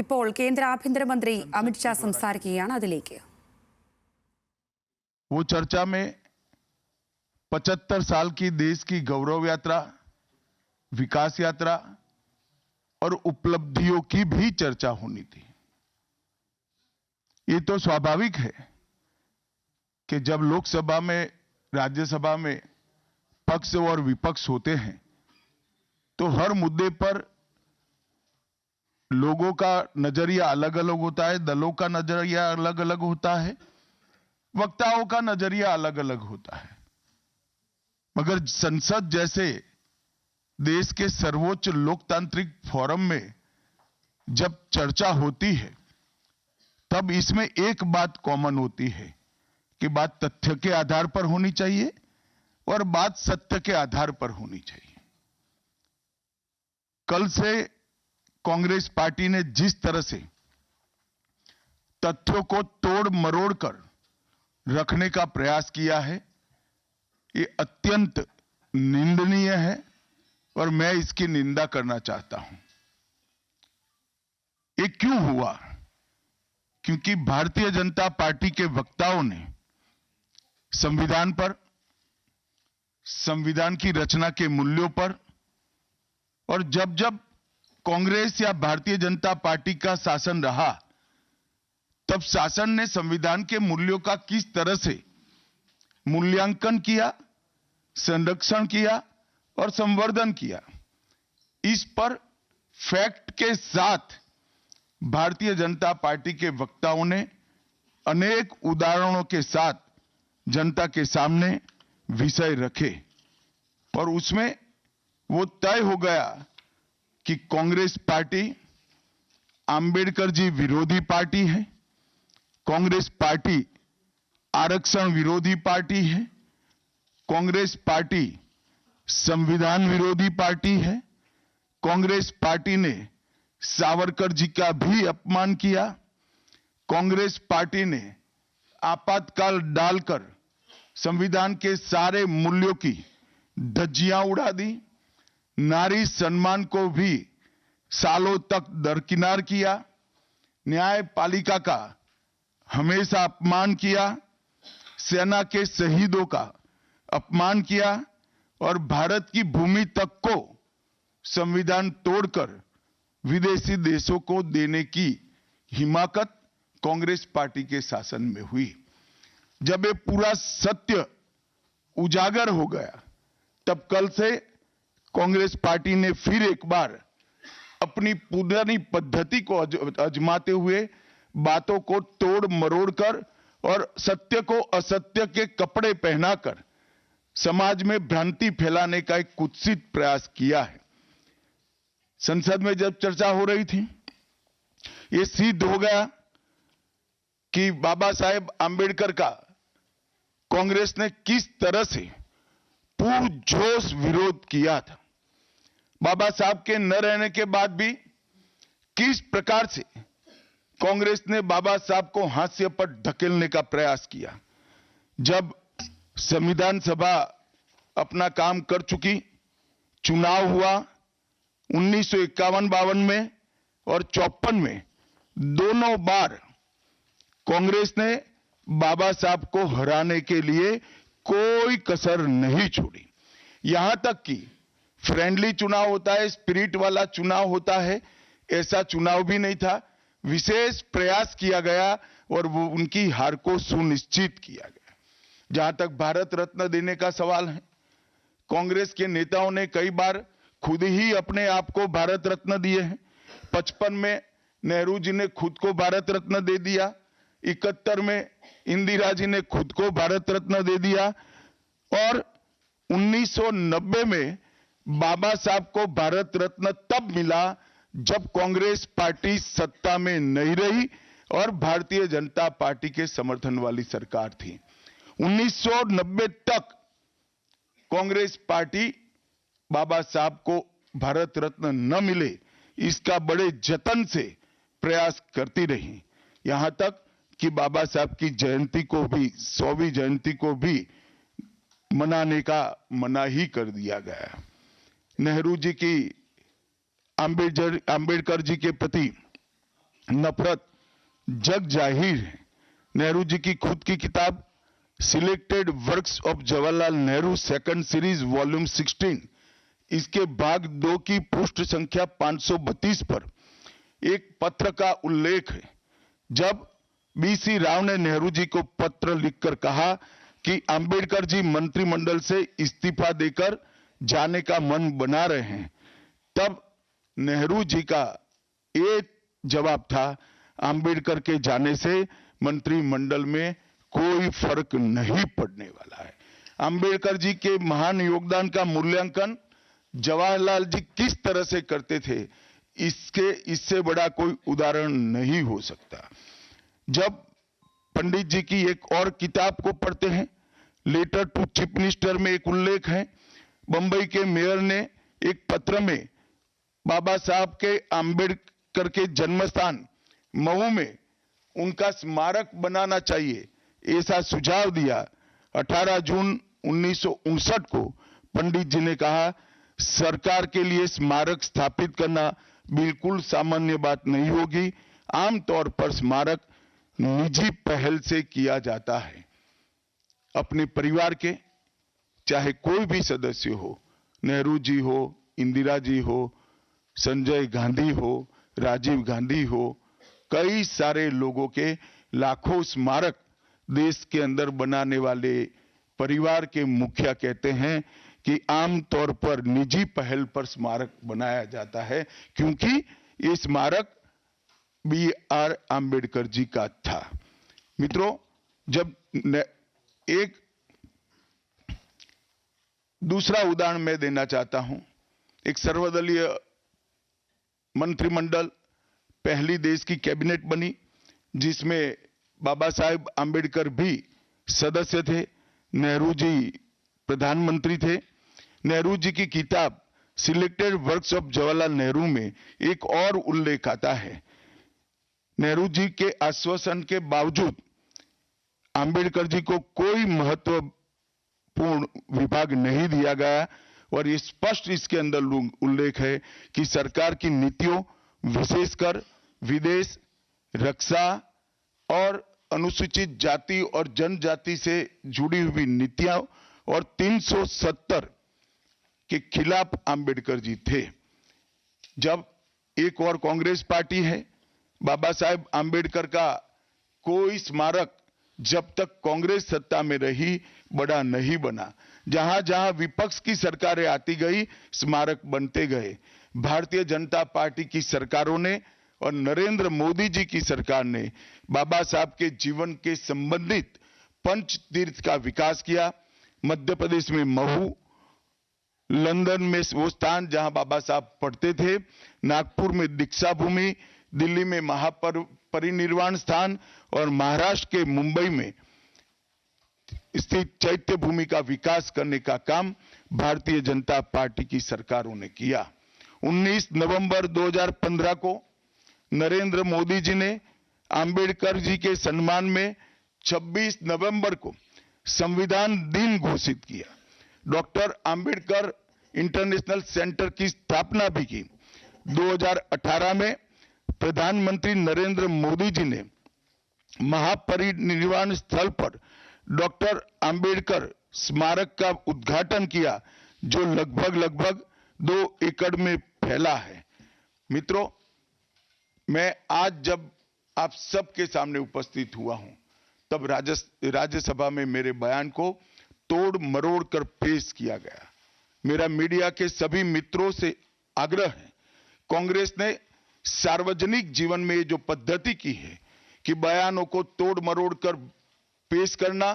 ഇപ്പോൾ കേന്ദ്ര ആഭ്യന്തരമന്ത്രി അമിത്ഷാ സംസാരിക്കുകയാണ്. അതിലേക്ക് वो चर्चा में 75 साल की देश की गौरव यात्रा, विकास यात्रा और उपलब्धियों की भी चर्चा होनी थी। ये तो स्वाभाविक है कि जब लोकसभा में, राज्यसभा में पक्ष और विपक्ष होते हैं तो हर मुद्दे पर लोगों का नजरिया अलग अलग होता है, दलों का नजरिया अलग अलग होता है, वक्ताओं का नजरिया अलग अलग होता है। मगर संसद जैसे देश के सर्वोच्च लोकतांत्रिक फोरम में जब चर्चा होती है तब इसमें एक बात कॉमन होती है कि बात तथ्य के आधार पर होनी चाहिए और बात सत्य के आधार पर होनी चाहिए। कल से कांग्रेस पार्टी ने जिस तरह से तथ्यों को तोड़ मरोड़ कर रखने का प्रयास किया है, ये अत्यंत निंदनीय है और मैं इसकी निंदा करना चाहता हूं। ये क्यों हुआ? क्योंकि भारतीय जनता पार्टी के वक्ताओं ने संविधान पर, संविधान की रचना के मूल्यों पर, और जब जब कांग्रेस या भारतीय जनता पार्टी का शासन रहा तब शासन ने संविधान के मूल्यों का किस तरह से मूल्यांकन किया, संरक्षण किया और संवर्धन किया, इस पर फैक्ट के साथ भारतीय जनता पार्टी के वक्ताओं ने अनेक उदाहरणों के साथ जनता के सामने विषय रखे और उसमें वो तय हो गया कि कांग्रेस पार्टी आंबेडकर जी विरोधी पार्टी है, कांग्रेस पार्टी आरक्षण विरोधी पार्टी है, कांग्रेस पार्टी संविधान विरोधी पार्टी है, कांग्रेस पार्टी ने सावरकर जी का भी अपमान किया, कांग्रेस पार्टी ने आपातकाल डालकर संविधान के सारे मूल्यों की धज्जियां उड़ा दी, नारी सम्मान को भी सालों तक दरकिनार किया, न्यायपालिका का हमेशा अपमान किया, सेना के शहीदों का अपमान किया और भारत की भूमि तक को संविधान तोड़कर विदेशी देशों को देने की हिमाकत कांग्रेस पार्टी के शासन में हुई। जब ये पूरा सत्य उजागर हो गया तब कल से कांग्रेस पार्टी ने फिर एक बार अपनी पुरानी पद्धति को आजमाते हुए बातों को तोड़ मरोड़ कर और सत्य को असत्य के कपड़े पहनाकर समाज में भ्रांति फैलाने का एक कुत्सित प्रयास किया है। संसद में जब चर्चा हो रही थी, ये सिद्ध हो गया कि बाबा साहेब आंबेडकर का कांग्रेस ने किस तरह से पुरजोश विरोध किया था। बाबा साहब के न रहने के बाद भी किस प्रकार से कांग्रेस ने बाबा साहब को हाशिए पर धकेलने का प्रयास किया। जब संविधान सभा अपना काम कर चुकी, चुनाव हुआ 1951-52 में और 54 में, दोनों बार कांग्रेस ने बाबा साहब को हराने के लिए कोई कसर नहीं छोड़ी। यहां तक कि फ्रेंडली चुनाव होता है, स्पिरिट वाला चुनाव होता है, ऐसा चुनाव भी नहीं था। विशेष प्रयास किया गया और वो उनकी हार को सुनिश्चित किया गया। जहां तक भारत रत्न देने का सवाल है, कांग्रेस के नेताओं ने कई बार खुद ही अपने आप को भारत रत्न दिए हैं। 55 में नेहरू जी ने खुद को भारत रत्न दे दिया, 71 में इंदिरा जी ने खुद को भारत रत्न दे दिया और 1990 में बाबा साहब को भारत रत्न तब मिला जब कांग्रेस पार्टी सत्ता में नहीं रही और भारतीय जनता पार्टी के समर्थन वाली सरकार थी। 1990 तक कांग्रेस पार्टी बाबा साहब को भारत रत्न न मिले इसका बड़े जतन से प्रयास करती रही, यहां तक कि बाबा साहब की जयंती को भी, 100वीं जयंती को भी मनाने का मना ही कर दिया गया। नेहरू जी की, आंबेडकर जी के प्रति नफरत जग जाहिर है। नेहरू जी की खुद की किताब selected works of Jawaharlal Nehru second series volume 16, इसके भाग 2 की पृष्ठ संख्या 532 पर एक पत्र का उल्लेख है, जब बीसी राव ने नेहरू जी को पत्र लिखकर कहा कि अंबेडकर जी मंत्रिमंडल से इस्तीफा देकर जाने का मन बना रहे हैं, तब नेहरू जी का ये जवाब था, अंबेडकर के जाने से मंत्रिमंडल में कोई फर्क नहीं पड़ने वाला है। अंबेडकर जी के महान योगदान का मूल्यांकन जवाहरलाल जी किस तरह से करते थे, इससे बड़ा कोई उदाहरण नहीं हो सकता। जब पंडित जी की एक और किताब को पढ़ते हैं, लेटर टू चीफ मिनिस्टर में एक उल्लेख है, बंबई के मेयर ने एक पत्र में बाबा साहब के अंबेडकर के जन्मस्थान मऊ में उनका स्मारक बनाना चाहिए, ऐसा सुझाव दिया। 18 जून 1959 को पंडित जी ने कहा, सरकार के लिए स्मारक स्थापित करना बिल्कुल सामान्य बात नहीं होगी। आमतौर पर स्मारक निजी पहल से किया जाता है। अपने परिवार के चाहे कोई भी सदस्य हो, नेहरू जी हो, इंदिरा जी हो, संजय गांधी हो, राजीव गांधी हो, कई सारे लोगों के लाखों स्मारक देश के अंदर बनाने वाले परिवार के मुखिया कहते हैं कि आमतौर पर निजी पहल पर स्मारक बनाया जाता है, क्योंकि ये स्मारक B.R. आम्बेडकर जी का था। मित्रों, जब एक दूसरा उदाहरण मैं देना चाहता हूं, एक सर्वदलीय मंत्रिमंडल, पहली देश की कैबिनेट बनी जिसमें बाबा साहेब आम्बेडकर भी सदस्य थे, नेहरू जी प्रधानमंत्री थे। नेहरू जी की किताब selected works of Jawaharlal Nehru में एक और उल्लेख आता है, नेहरू जी के आश्वासन के बावजूद आम्बेडकर जी को कोई महत्वपूर्ण विभाग नहीं दिया गया, और ये स्पष्ट इसके अंदर उल्लेख है कि सरकार की नीतियों, विशेषकर विदेश, रक्षा और अनुसूचित जाति और जनजाति से जुड़ी हुई नीतियां और 370 के खिलाफ आम्बेडकर जी थे। जब एक और कांग्रेस पार्टी है, बाबा साहेब आम्बेडकर का कोई स्मारक जब तक कांग्रेस सत्ता में रही बड़ा नहीं बना। जहां जहां विपक्ष की सरकारें आती गई, स्मारक बनते गए। भारतीय जनता पार्टी की सरकारों ने और नरेंद्र मोदी जी की सरकार ने बाबा साहब के जीवन के संबंधित पंच तीर्थ का विकास किया। मध्य प्रदेश में महू, लंदन में वो स्थान जहां बाबा साहब पढ़ते थे, नागपुर में दीक्षा भूमि, दिल्ली में महापरिनिर्वाण स्थान और महाराष्ट्र के मुंबई में स्थित चैत्य भूमि का विकास करने का काम भारतीय जनता पार्टी की सरकारों ने किया। 19 नवंबर 2015 को नरेंद्र मोदी जी ने अंबेडकर जी के सम्मान में 26 नवंबर को संविधान दिन घोषित किया। डॉक्टर अंबेडकर इंटरनेशनल सेंटर की स्थापना भी की। 2018 में प्रधानमंत्री नरेंद्र मोदी जी ने महापरिनिर्वाण स्थल पर डॉक्टर अंबेडकर स्मारक का उद्घाटन किया, जो लगभग 2 एकड़ में फैला है। मित्रों, मैं आज जब आप सबके सामने उपस्थित हुआ हूं, तब राज्यसभा में मेरे बयान को तोड़ मरोड़ कर पेश किया गया। मेरा मीडिया के सभी मित्रों से आग्रह है, कांग्रेस ने सार्वजनिक जीवन में जो पद्धति की है कि बयानों को तोड़ मरोड़ कर पेश करना,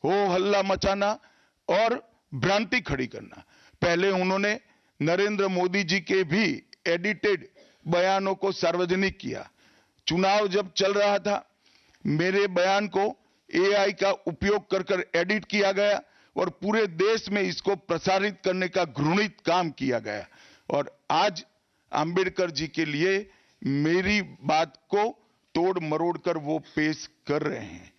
हो हल्ला मचाना और भ्रांति खड़ी करना। पहले उन्होंने नरेंद्र मोदी जी के भी एडिटेड बयानों को सार्वजनिक किया। चुनाव जब चल रहा था, मेरे बयान को AI का उपयोग कर एडिट किया गया और पूरे देश में इसको प्रसारित करने का घृणित काम किया गया। और आज अंबेडकर जी के लिए मेरी बात को तोड़ मरोड़ कर वो पेश कर रहे हैं।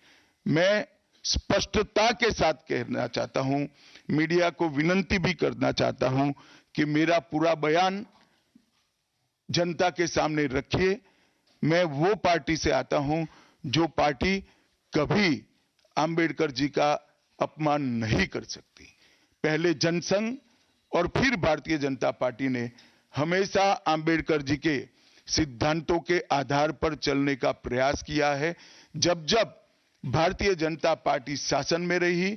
मैं स्पष्टता के साथ कहना चाहता हूं, मीडिया को विनती भी करना चाहता हूं कि मेरा पूरा बयान जनता के सामने रखिए। मैं वो पार्टी से आता हूं जो पार्टी कभी अंबेडकर जी का अपमान नहीं कर सकती। पहले जनसंघ और फिर भारतीय जनता पार्टी ने हमेशा अंबेडकर जी के सिद्धांतों के आधार पर चलने का प्रयास किया है। जब जब भारतीय जनता पार्टी शासन में रही,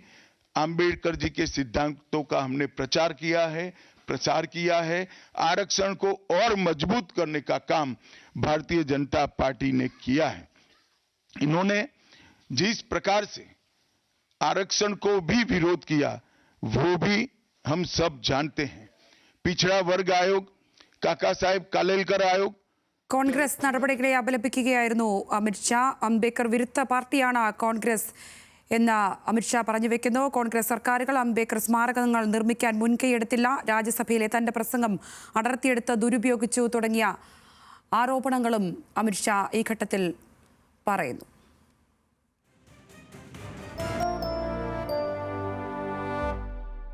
अंबेडकर जी के सिद्धांतों का हमने प्रचार किया है। आरक्षण को और मजबूत करने का काम भारतीय जनता पार्टी ने किया है। इन्होंने जिस प्रकार से आरक्षण को भी विरोध किया वो भी हम सब जानते हैं। पिछड़ा वर्ग आयोग, काका साहेब कालेलकर आयोग, കോൺഗ്രസ് നടപടികളെ അപലപിക്കുകയായിരുന്നു അമിത്ഷാ. അംബേദ്കർ വിരുദ്ധ പാർട്ടിയാണ് കോൺഗ്രസ് എന്ന് അമിത്ഷാ പറഞ്ഞു വെക്കുന്നു. കോൺഗ്രസ് സർക്കാരുകൾ അംബേദ്കർ സ്മാരകങ്ങൾ നിർമ്മിക്കാൻ മുൻകൈയെടുത്തില്ല, രാജ്യസഭയിലെ തന്റെ പ്രസംഗം അടർത്തിയെടുത്ത് ദുരുപയോഗിച്ചു തുടങ്ങിയ ആരോപണങ്ങളും അമിത്ഷാ ഈ ഘട്ടത്തിൽ പറയുന്നു.